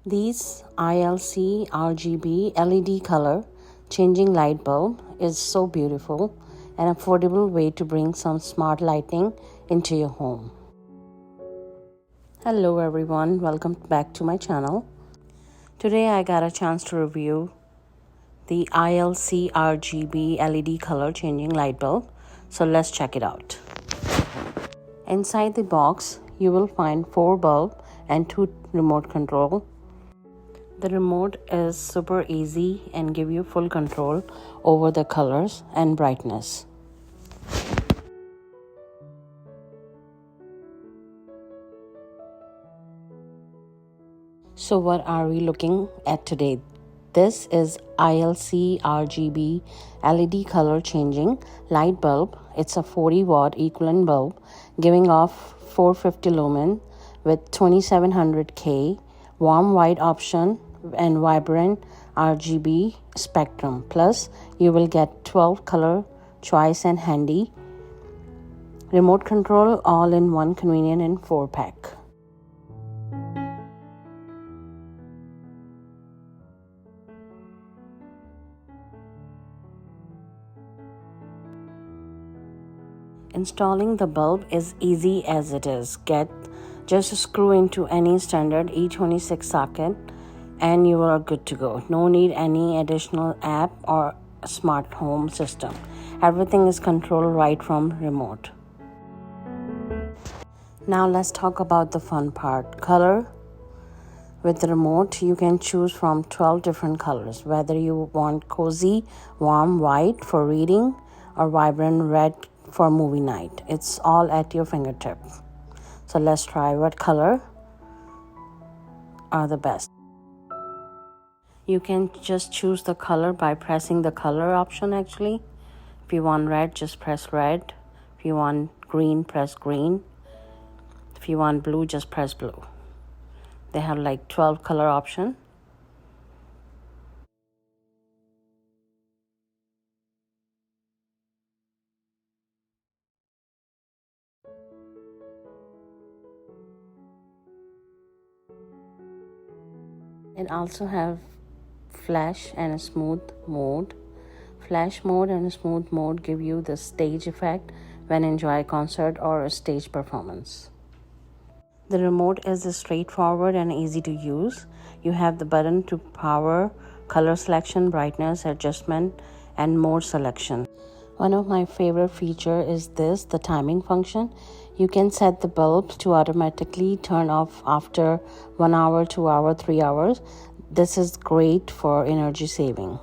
These ILC RGB LED color changing light bulb is so beautiful and affordable way to bring some smart lighting into your home. Hello everyone, welcome back to my channel. Today I got a chance to review the ILC RGB LED color changing light bulb. So let's check it out. Inside the box, you will find 4 bulbs and 2 remote control. The remote is super easy and give you full control over the colors and brightness. So what are we looking at today? This is ILC RGB LED color changing light bulb. It's a 40 watt equivalent bulb giving off 450 lumen with 2700K, warm white option and vibrant RGB spectrum. Plus you will get 12 color choice and handy remote control all in one convenient and 4-pack. Installing the bulb is easy as it is. Just screw into any standard E26 socket and you are good to go. No need any additional app or smart home system. Everything is controlled right from remote. Now let's talk about the fun part. Color. With the remote, you can choose from 12 different colors, whether you want cozy, warm white for reading or vibrant red for movie night. It's all at your fingertip. So let's try what color are the best. You can just choose the color by pressing the color option actually. If you want red, just press red. If you want green, press green. If you want blue, just press blue. They have like 12 color option. It also have flash and a smooth mode. Flash mode and smooth mode give you the stage effect when enjoy a concert or a stage performance. The remote is straightforward and easy to use. You have the button to power, color selection, brightness adjustment, and mode selection. One of my favorite feature is the timing function. You can set the bulb to automatically turn off after 1 hour, 2 hours, 3 hours. This is great for energy saving.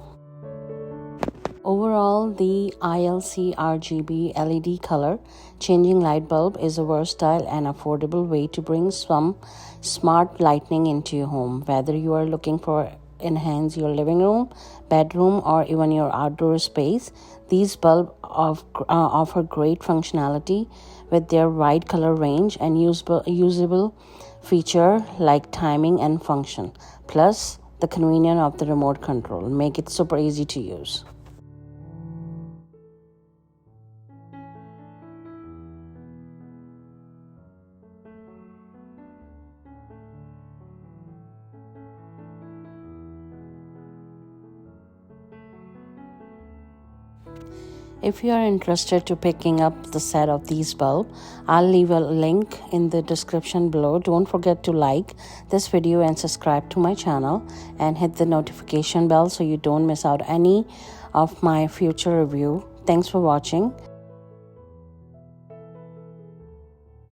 Overall, the ILC RGB LED color changing light bulb is a versatile and affordable way to bring some smart lighting into your home. Whether you are looking for enhance your living room, bedroom, or even your outdoor space, these bulbs offer great functionality with their wide color range and usable feature like timing and function. Plus, the convenience of the remote control make it super easy to use. If you are interested to picking up the set of these bulbs, I'll leave a link in the description below. Don't forget to like this video and subscribe to my channel and hit the notification bell so you don't miss out any of my future review. Thanks for watching.